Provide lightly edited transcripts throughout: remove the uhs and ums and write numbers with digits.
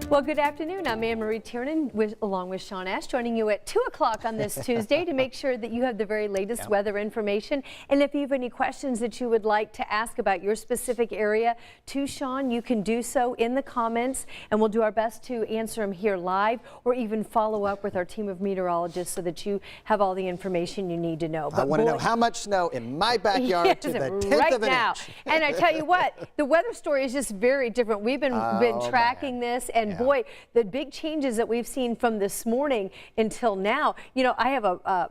Well, good afternoon. I'm Anne Marie Tiernan along with Sean Ash, joining you at 2 o'clock on this Tuesday to make sure that you have the very latest weather information. And if you have any questions that you would like to ask about your specific area to Sean, you can do so in the comments, and we'll do our best to answer them here live or even follow up with our team of meteorologists so that you have all the information you need to know. But I want to know how much snow in my backyard to the 10th of an inch. And I tell you what, the weather story is just very different. We've been tracking this, and boy, the big changes that we've seen from this morning until now. You know, I have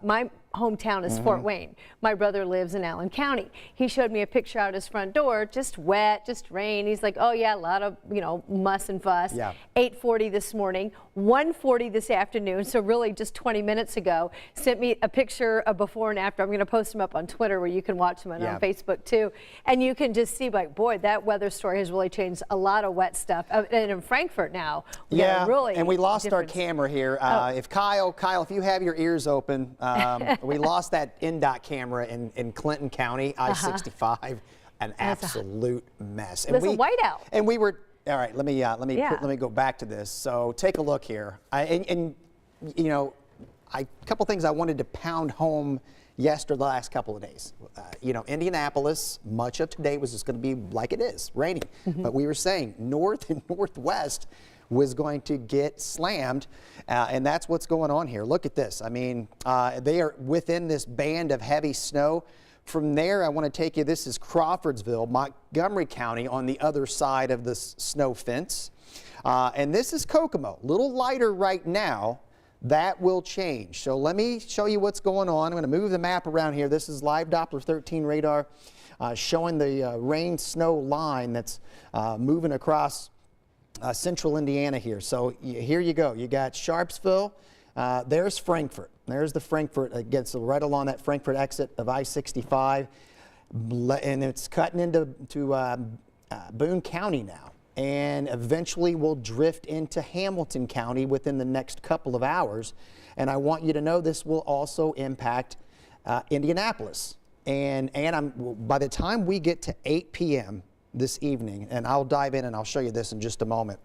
my hometown is Fort Wayne. My brother lives in Allen County. He showed me a picture out his front door, just wet, just rain. He's like, oh yeah, a lot of, you know, muss and fuss. 8:40 this morning, 1:40 this afternoon, so really just 20 minutes ago. Sent me a picture of before and after. I'm going to post them up on Twitter where you can watch them, and on Facebook too. And you can just see, like, boy, that weather story has really changed. A lot of wet stuff. And in Frankfort now, really and we lost our camera here. If Kyle, if you have your ears open, we lost that NDOT camera in Clinton County, I-65, an absolute mess. And there's a whiteout. And we were, all right, let me go back to this. So take a look here. You know, a couple things I wanted to pound home the last couple of days. You know, Indianapolis, much of today was just going to be like it is, raining. But we were saying north and northwest was going to get slammed, and that's what's going on here. Look at this. I mean, they are within this band of heavy snow. From there, I want to take you, this is Crawfordsville, Montgomery County on the other side of this snow fence. And this is Kokomo, a little lighter right now. That will change. So let me show you what's going on. I'm going to move the map around here. This is live Doppler 13 radar showing the rain-snow line that's moving across central Indiana here. So here you go. You got Sharpsville. There's Frankfort. There's the Frankfort. It gets right along that Frankfort exit of I-65. And it's cutting into Boone County now. And eventually will drift into Hamilton County within the next couple of hours. And I want you to know this will also impact Indianapolis. And by the time we get to 8 p.m. this evening, and I'll dive in and I'll show you this in just a moment,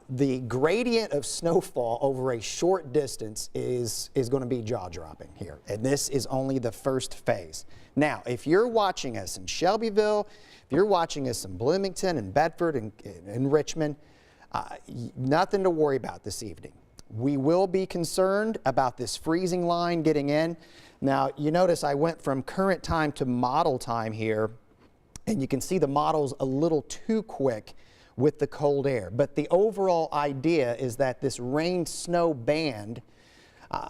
the gradient of snowfall over a short distance is going to be jaw-dropping here. And this is only the first phase. Now, if you're watching us in Shelbyville, if you're watching us in Bloomington and Bedford and Richmond, nothing to worry about this evening. We will be concerned about this freezing line getting in. Now, you notice I went from current time to model time here, and you can see the model's a little too quick with the cold air. But the overall idea is that this rain-snow band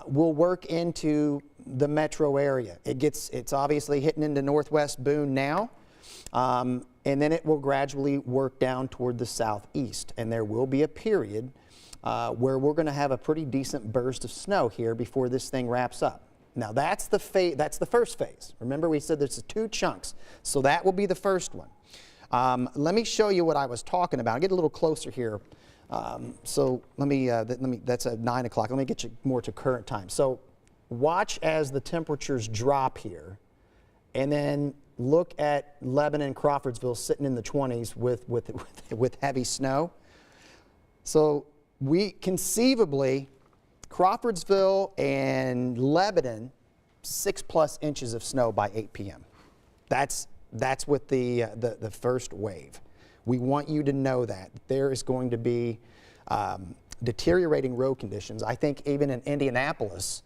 will work into the metro area. It's obviously hitting into northwest Boone now, and then it will gradually work down toward the southeast. And there will be a period where we're going to have a pretty decent burst of snow here before this thing wraps up. Now that's the first phase. Remember, we said there's 2 chunks, so that will be the first one. Let me show you what I was talking about. I'll get a little closer here. So that's at 9 o'clock. Let me get you more to current time. So watch as the temperatures drop here, and then look at Lebanon, Crawfordsville sitting in the 20s with heavy snow. So we conceivably, Crawfordsville and Lebanon, 6+ inches of snow by 8 p.m. That's with the first wave. We want you to know that there is going to be deteriorating road conditions. I think even in Indianapolis,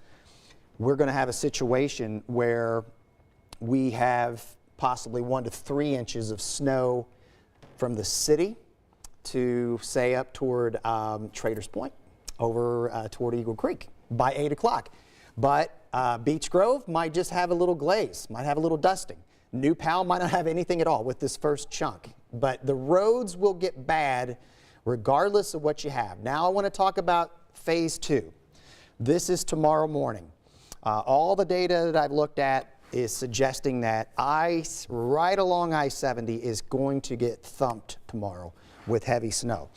we're going to have a situation where we have possibly 1 to 3 inches of snow from the city to, say, up toward Traders Point, over toward Eagle Creek by 8 o'clock. But Beech Grove might just have a little glaze, might have a little dusting. New Pal might not have anything at all with this first chunk. But the roads will get bad regardless of what you have. Now I want to talk about phase 2. This is tomorrow morning. All the data that I've looked at is suggesting that ice right along I-70 is going to get thumped tomorrow with heavy snow.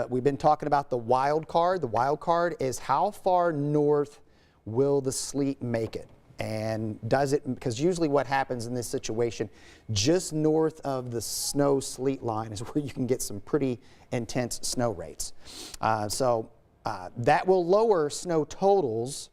We've been talking about the wild card. The wild card is how far north will the sleet make it? and does it, because usually what happens in this situation, just north of the snow sleet line is where you can get some pretty intense snow rates. That will lower snow totals,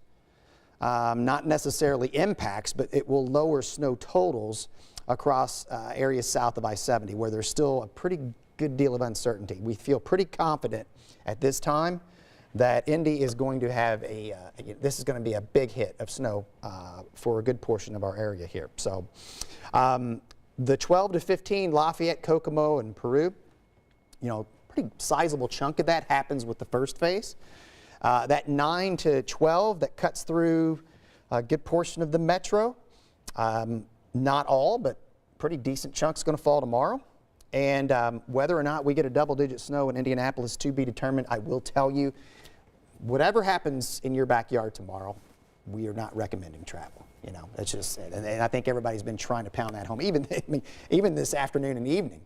not necessarily impacts, but it will lower snow totals across areas south of I-70 where there's still a pretty good deal of uncertainty. We feel pretty confident at this time that Indy is going to have this is going to be a big hit of snow for a good portion of our area here. So the 12 to 15, Lafayette, Kokomo, and Peru, pretty sizable chunk of that happens with the first phase. That 9 to 12 that cuts through a good portion of the metro, not all, but pretty decent chunks going to fall tomorrow. And whether or not we get a double-digit snow in Indianapolis to be determined. I will tell you, whatever happens in your backyard tomorrow, we are not recommending travel. That's just it. And I think everybody's been trying to pound that home, even this afternoon and evening,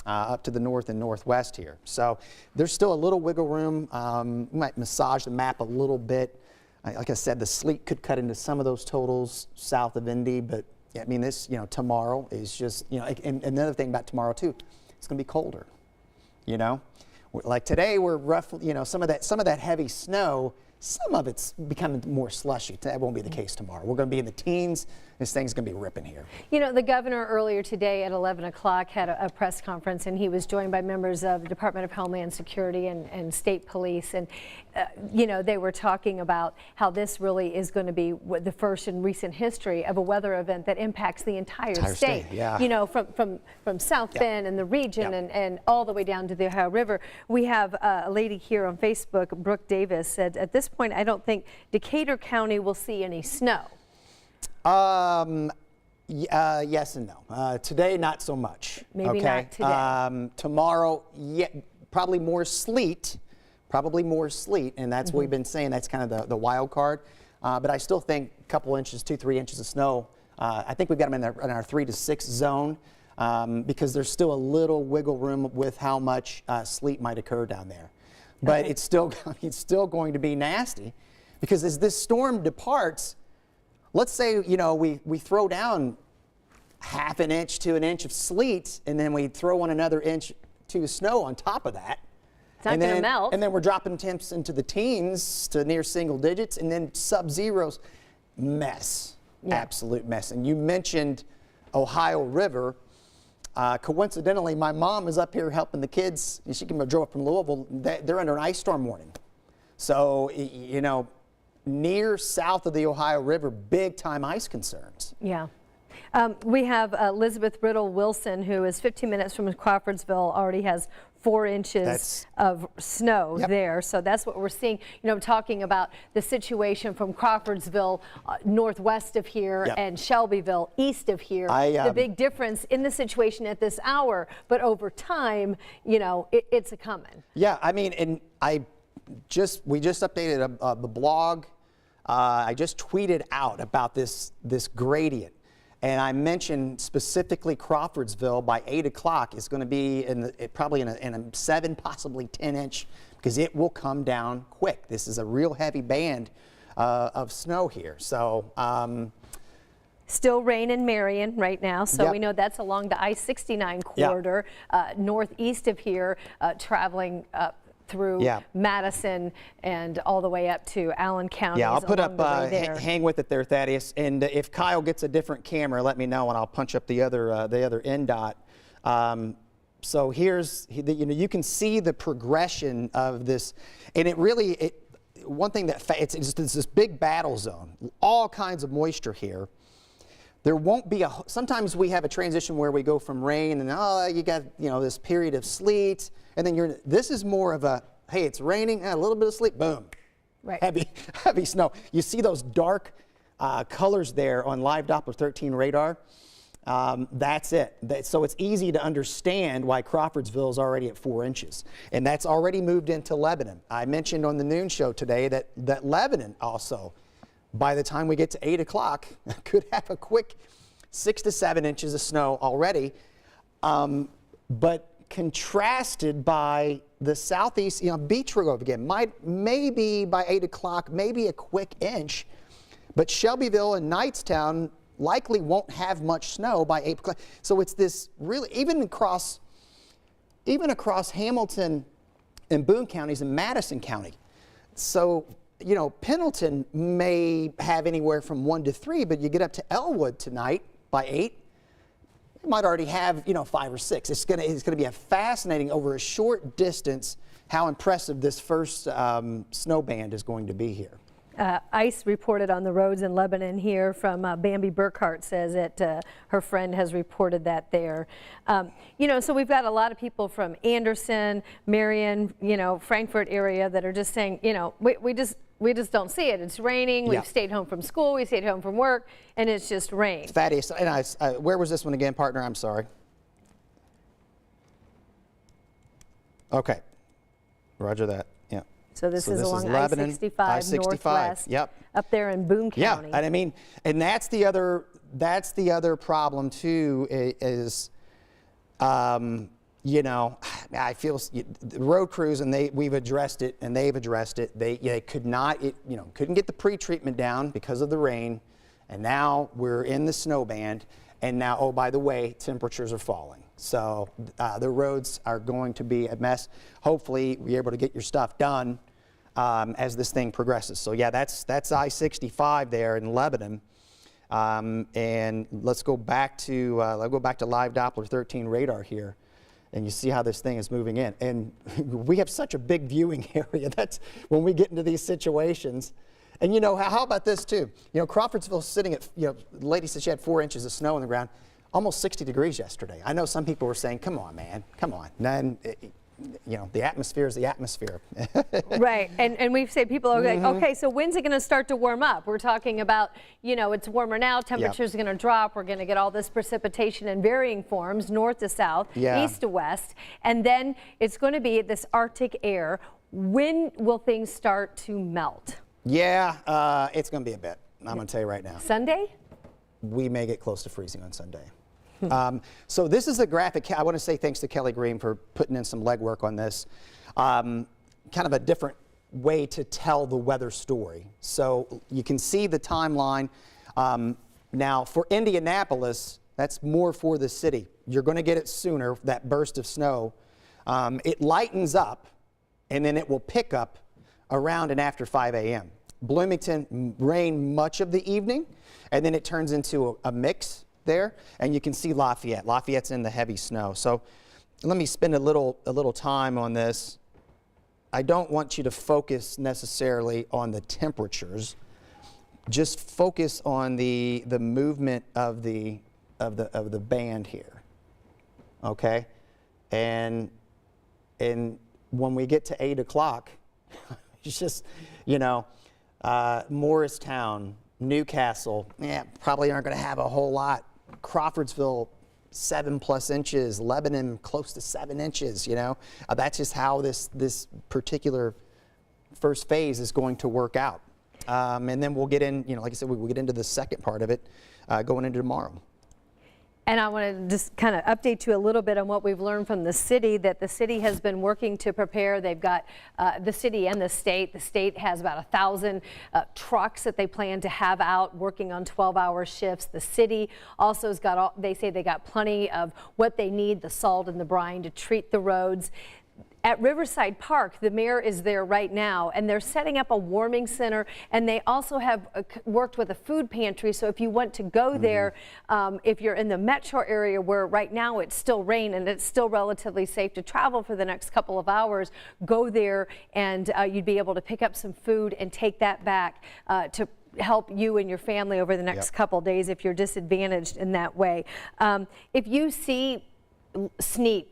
up to the north and northwest here. So there's still a little wiggle room. We might massage the map a little bit. Like I said, the sleet could cut into some of those totals south of Indy, but yeah, I mean, this, tomorrow is just, and another thing about tomorrow too, it's going to be colder. Like today, we're roughly, some of that heavy snow, some of it's becoming more slushy. That won't be the case tomorrow. We're going to be in the teens. This thing's going to be ripping here. The governor earlier today at 11 o'clock had a press conference, and he was joined by members of the Department of Homeland Security and state police. And, they were talking about how this really is going to be the first in recent history of a weather event that impacts the entire state. Yeah. From South Bend and the region and all the way down to the Ohio River. We have a lady here on Facebook, Brooke Davis, said, at this point, I don't think Decatur County will see any snow. Yes and no. Today, not so much. Maybe not today. Tomorrow, probably more sleet. And that's what we've been saying. That's kind of the wild card. But I still think a couple inches, 2-3 inches of snow. I think we've got them in our 3 to 6 zone because there's still a little wiggle room with how much sleet might occur down there. But it's still going to be nasty because as this storm departs, let's say, we throw down half an inch to an inch of sleet, and then we throw on another inch to snow on top of that. It's not going to melt. And then we're dropping temps into the teens to near single digits, and then sub-zeros. Mess. Yeah. Absolute mess. And you mentioned Ohio River. Coincidentally, my mom is up here helping the kids. She drove up from Louisville. They're under an ice storm warning. So, near south of the Ohio River, big time ice concerns. Yeah. We have Elizabeth Riddle Wilson, who is 15 minutes from Crawfordsville, already has 4 inches of snow there. So that's what we're seeing. Talking about the situation from Crawfordsville northwest of here and Shelbyville east of here. The big difference in the situation at this hour, but over time, it's a coming. Yeah, I mean, and we just updated the blog. I just tweeted out about this gradient. And I mentioned specifically Crawfordsville by 8 o'clock is going to be probably in a 7, possibly 10 inch, because it will come down quick. This is a real heavy band of snow here. So still rain in Marion right now, so we know that's along the I-69 corridor northeast of here, traveling up through Madison and all the way up to Allen County. Yeah, I'll put up, hang with it there, Thaddeus. And if Kyle gets a different camera, let me know and I'll punch up the other NDOT. So here's, you can see the progression of this. And one thing it's this big battle zone, all kinds of moisture here. There won't be sometimes we have a transition where we go from rain and you got, this period of sleet. And then this is more of a, hey, it's raining, a little bit of sleet, boom. Right. Heavy snow. You see those dark colors there on live Doppler 13 radar? That's it. So it's easy to understand why Crawfordsville is already at 4 inches. And that's already moved into Lebanon. I mentioned on the noon show today that Lebanon also, by the time we get to 8 o'clock, could have a quick 6 to 7 inches of snow already. But contrasted by the southeast, Beach Grove again, maybe by 8 o'clock, maybe a quick inch. But Shelbyville and Knightstown likely won't have much snow by April. So it's this really, even across Hamilton and Boone counties and Madison County. So, you know, Pendleton may have anywhere from 1 to 3, but you get up to Elwood tonight by 8. You might already have, you know, 5 or 6. It's gonna be a fascinating, over a short distance, how impressive this first snow band is going to be here. Ice reported on the roads in Lebanon here from Bambi Burkhart says that her friend has reported that there. You know, so we've got a lot of people from Anderson, Marion, you know, Frankfort area that are just saying, you know, we just don't see it. It's raining. We've stayed home from school. We stayed home from work, and it's just rain. Thaddeus, and where was this one again, partner? I'm sorry. Okay. Roger that. Yeah. So this is along I-65 northwest, up there in Boone County. Yeah, and I mean, and that's the other problem too, is, you know, I feel the road crews, and we've addressed it, and they've addressed it. They could not, you know, couldn't get the pre-treatment down because of the rain, and now we're in the snow band, and now, oh, by the way, temperatures are falling. So the roads are going to be a mess. Hopefully, you're able to get your stuff done as this thing progresses. So yeah, that's I-65 there in Lebanon. And let's go back to live Doppler 13 radar here, and you see how this thing is moving in. And we have such a big viewing area. That's when we get into these situations. And you know, how about this too? You know, Crawfordsville's sitting at, you know, the lady said she had 4 inches of snow on the ground. Almost 60 degrees yesterday. I know some people were saying, come on, man, come on. And then, you know, the atmosphere is the atmosphere. Right, and we've said people are like, okay, so when's it going to start to warm up? We're talking about, you know, it's warmer now, temperatures are going to drop, we're going to get all this precipitation in varying forms, north to south, east to west, and then it's going to be this Arctic air. When will things start to melt? Yeah, it's going to be a bit. I'm going to tell you right now. Sunday? We may get close to freezing on Sunday. So this is a graphic. I want to say thanks to Kelly Green for putting in some legwork on this. Kind of a different way to tell the weather story. So you can see the timeline. Now for Indianapolis, that's more for the city. You're going to get it sooner, that burst of snow. It lightens up, and then it will pick up around and after 5 a.m. Bloomington, rain much of the evening, and then it turns into a mix there, and you can see Lafayette. Lafayette's in the heavy snow. So let me spend a little time on this. I don't want you to focus necessarily on the temperatures. Just focus on the movement of the band here. Okay, and when we get to 8 o'clock, it's just, you know, Morristown, Newcastle, probably aren't going to have a whole lot. Crawfordsville, 7+ inches. Lebanon, close to 7 inches. You know, that's just how this particular first phase is going to work out. And then we'll get in. You know, like I said, we'll get into the second part of it going into tomorrow. And I want to just kind of update you a little bit on what we've learned from the city, that the city has been working to prepare. They've got the city and the state. The state has about 1,000 trucks that they plan to have out working on 12-hour shifts. The city also has got, they say they got plenty of what they need, the salt and the brine to treat the roads. At Riverside Park, the mayor is there right now, and they're setting up a warming center, and they also have worked with a food pantry. So if you want to go there, if you're in the metro area where right now it's still rain and it's still relatively safe to travel for the next couple of hours, go there and you'd be able to pick up some food and take that back to help you and your family over the next couple days if you're disadvantaged in that way. If you see sleet,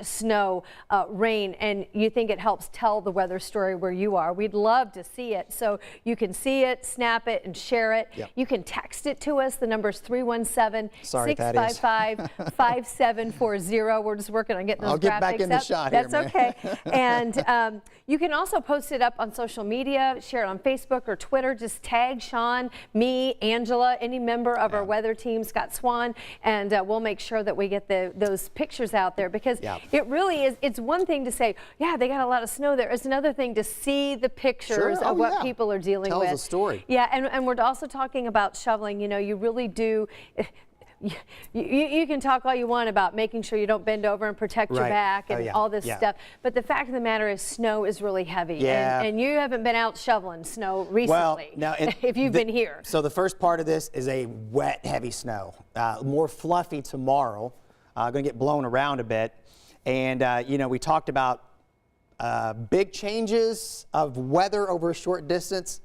snow, rain, and you think it helps tell the weather story where you are, we'd love to see it. So you can see it, snap it, and share it. You can text it to us. The number is 317-655-5740. We're just working on getting those graphics up. I'll get back in the shot here, man. Okay. And you can also post it up on social media, share it on Facebook or Twitter. Just tag Sean, me, Angela, any member of our weather team, Scott Swan, and we'll make sure that we get those pictures pictures out there, because it really is, it's one thing to say, yeah, they got a lot of snow there. It's another thing to see the pictures of what people are dealing with. Tells a story. Yeah, and we're also talking about shoveling. You know, you really do. You can talk all you want about making sure you don't bend over and protect your back and all this stuff, but the fact of the matter is snow is really heavy, and you haven't been out shoveling snow recently. Well, now if you've been here. So the first part of this is a wet, heavy snow. More fluffy tomorrow. Going to get blown around a bit, and you know, we talked about big changes of weather over a short distance.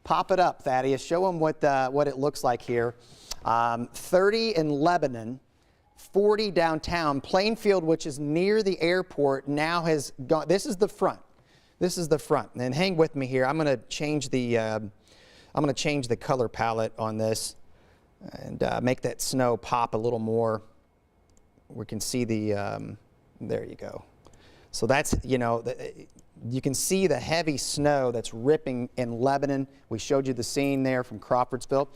Pop it up, Thaddeus. Show them what it looks like here. 30 in Lebanon, 40 downtown. Plainfield, which is near the airport, now has gone. This is the front. This is the front. And hang with me here. I'm going to change the color palette on this and make that snow pop a little more. We can see the. There you go. So that's, you know, you can see the heavy snow that's ripping in Lebanon. We showed you the scene there from Crawfordsville.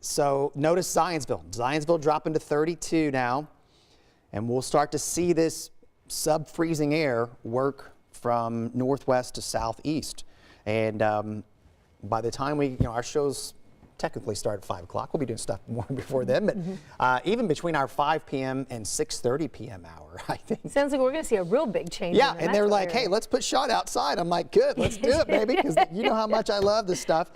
So notice Zionsville. Zionsville dropping to 32 now, and we'll start to see this sub-freezing air work from northwest to southeast. And by the time our shows technically start at 5 o'clock, we'll be doing stuff more before then. But even between our 5 p.m. and 6:30 p.m. hour, I think. Sounds like we're going to see a real big change. Yeah, and they're like, hey, let's put Sean outside. I'm like, good, let's do it, baby, because you know how much I love this stuff.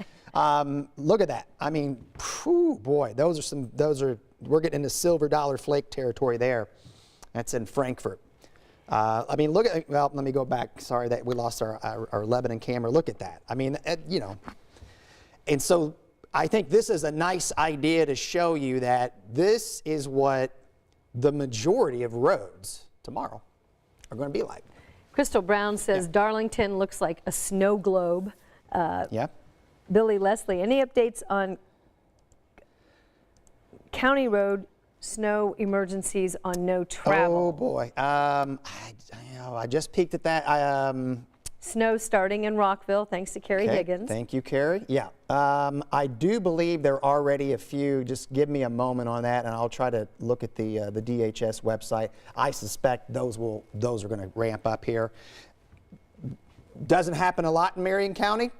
Look at that. I mean, whew, boy, we're getting into silver dollar flake territory there. That's in Frankfurt. I mean, look at, well, let me go back. Sorry that we lost our Lebanon camera. Look at that. I mean, you know, and so I think this is a nice idea to show you that this is what the majority of roads tomorrow are going to be like. Crystal Brown says Darlington looks like a snow globe. Billy Leslie, any updates on County Road snow emergencies on no travel? Oh boy, I just peeked at that. Snow starting in Rockville, thanks to Carrie Higgins. Thank you, Carrie. Yeah, I do believe there are already a few. Just give me a moment on that, and I'll try to look at the DHS website. I suspect those are going to ramp up here. Doesn't happen a lot in Marion County.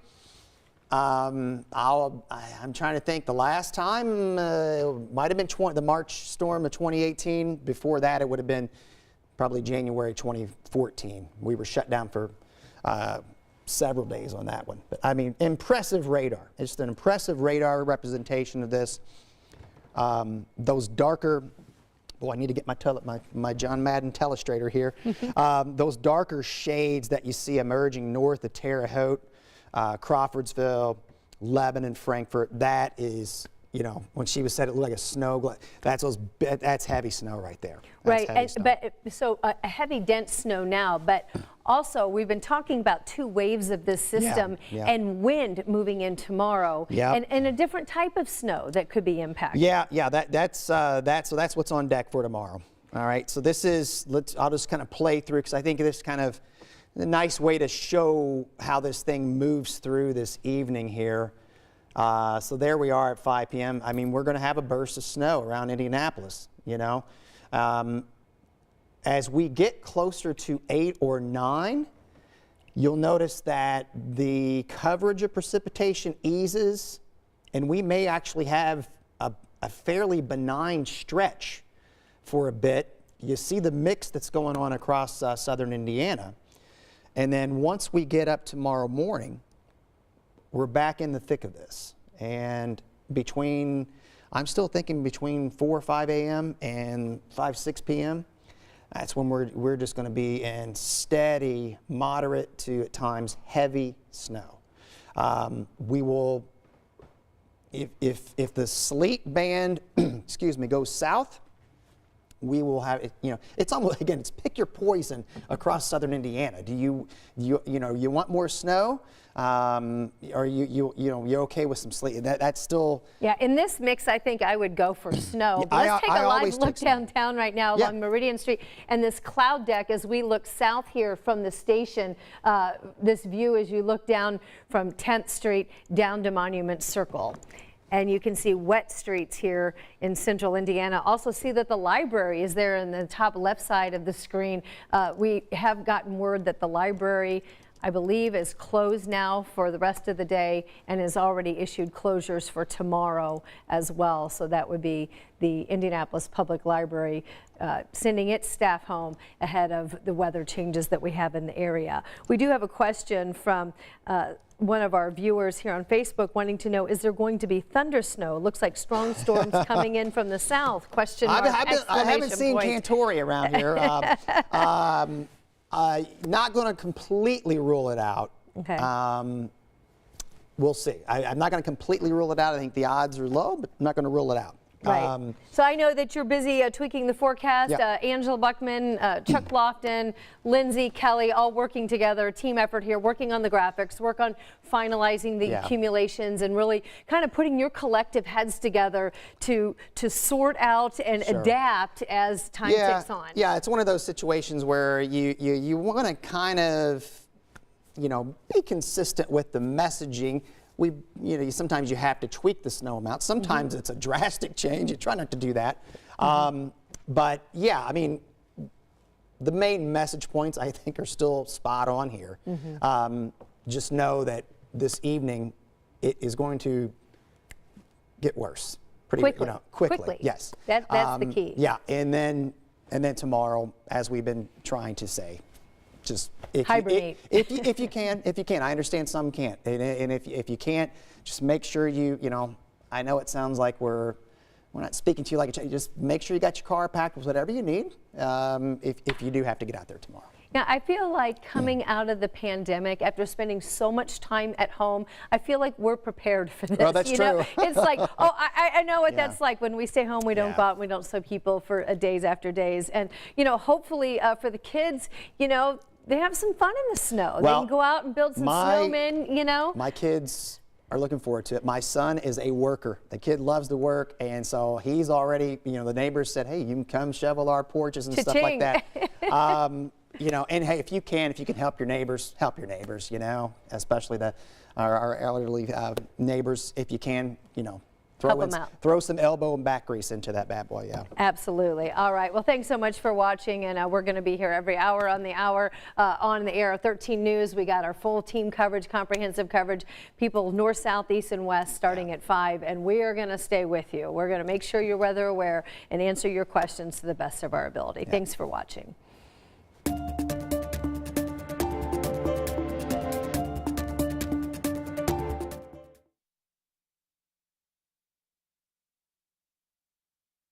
I'm trying to think. The last time might have been the March storm of 2018. Before that, it would have been probably January 2014. We were shut down for several days on that one. But I mean, impressive radar. It's an impressive radar representation of this. Those darker, boy, I need to get my John Madden telestrator here. Those darker shades that you see emerging north of Terre Haute, Crawfordsville, Lebanon, Frankfurt, that is, you know, when she said it looked like a snow, that's heavy snow right there. That's right, so a heavy dense snow now, but also we've been talking about 2 waves of this system and wind moving in tomorrow, and a different type of snow that could be impacted. That's what's on deck for tomorrow. All right, so this is, I'll just kind of play through, because I think this kind of a nice way to show how this thing moves through this evening here. So there we are at 5 p.m. I mean, we're going to have a burst of snow around Indianapolis, you know. As we get closer to 8 or 9, you'll notice that the coverage of precipitation eases, and we may actually have a fairly benign stretch for a bit. You see the mix that's going on across southern Indiana. And then once we get up tomorrow morning, we're back in the thick of this. And I'm still thinking between 4 or 5 a.m. and 5, 6 p.m., that's when we're just going to be in steady, moderate to at times heavy snow. We will, if the sleet band, excuse me, goes south, we will have it, you know, it's almost, again, it's pick your poison across southern Indiana. Do you want more snow? Or you're okay with some sleet? That's still. Yeah, in this mix, I think I would go for snow. Let's take a live look downtown right now along Meridian Street, and this cloud deck as we look south here from the station. This view as you look down from 10th Street down to Monument Circle. and you can see wet streets here in central Indiana. Also see that the library is there in the top left side of the screen. We have gotten word that the library, I believe, is closed now for the rest of the day and has already issued closures for tomorrow as well. So that would be the Indianapolis Public Library sending its staff home ahead of the weather changes that we have in the area. We do have a question from one of our viewers here on Facebook wanting to know, is there going to be thunder snow? Looks like strong storms coming in from the south. Question mark, I haven't seen point. Cantori around here. Not going to completely rule it out. Okay. We'll see. I'm not going to completely rule it out. I think the odds are low, but I'm not going to rule it out. Right. So I know that you're busy tweaking the forecast. Yeah. Angela Buckman, Chuck Lofton, Lindsay, Kelly, all working together, team effort here, working on the graphics, work on finalizing the accumulations and really kind of putting your collective heads together to sort out and adapt as time ticks on. Yeah, it's one of those situations where you want to kind of, be consistent with the messaging. Sometimes you have to tweak the snow amount. Sometimes it's a drastic change. You try not to do that. But yeah, I mean, the main message points I think are still spot on here. Just know that this evening it is going to get worse pretty quickly. Yes. That's the key. Yeah, and then tomorrow, as we've been trying to say, just hibernate. If you can. I understand some can't, and if you can't, just make sure I know it sounds like we're not speaking to you like just make sure you got your car packed with whatever you need if you do have to get out there tomorrow. Now, I feel like coming out of the pandemic, after spending so much time at home, I feel like we're prepared for this. Well, that's true. It's like, I know what that's like. When we stay home, we don't go out and we don't see people for days after days. And, hopefully for the kids, they have some fun in the snow. They can go out and build some snowmen, My kids are looking forward to it. My son is a worker. The kid loves to work, and so he's already, the neighbors said, hey, you can come shovel our porches and stuff like that. And hey, if you can help your neighbors, especially our elderly neighbors, if you can, throw some elbow and back grease into that bad boy, yeah. Absolutely. All right. Well, thanks so much for watching, and we're going to be here every hour on the hour on the air. 13 News. We got our full team coverage, comprehensive coverage, people north, south, east, and west starting at 5, and we are going to stay with you. We're going to make sure you're weather aware and answer your questions to the best of our ability. Thanks for watching.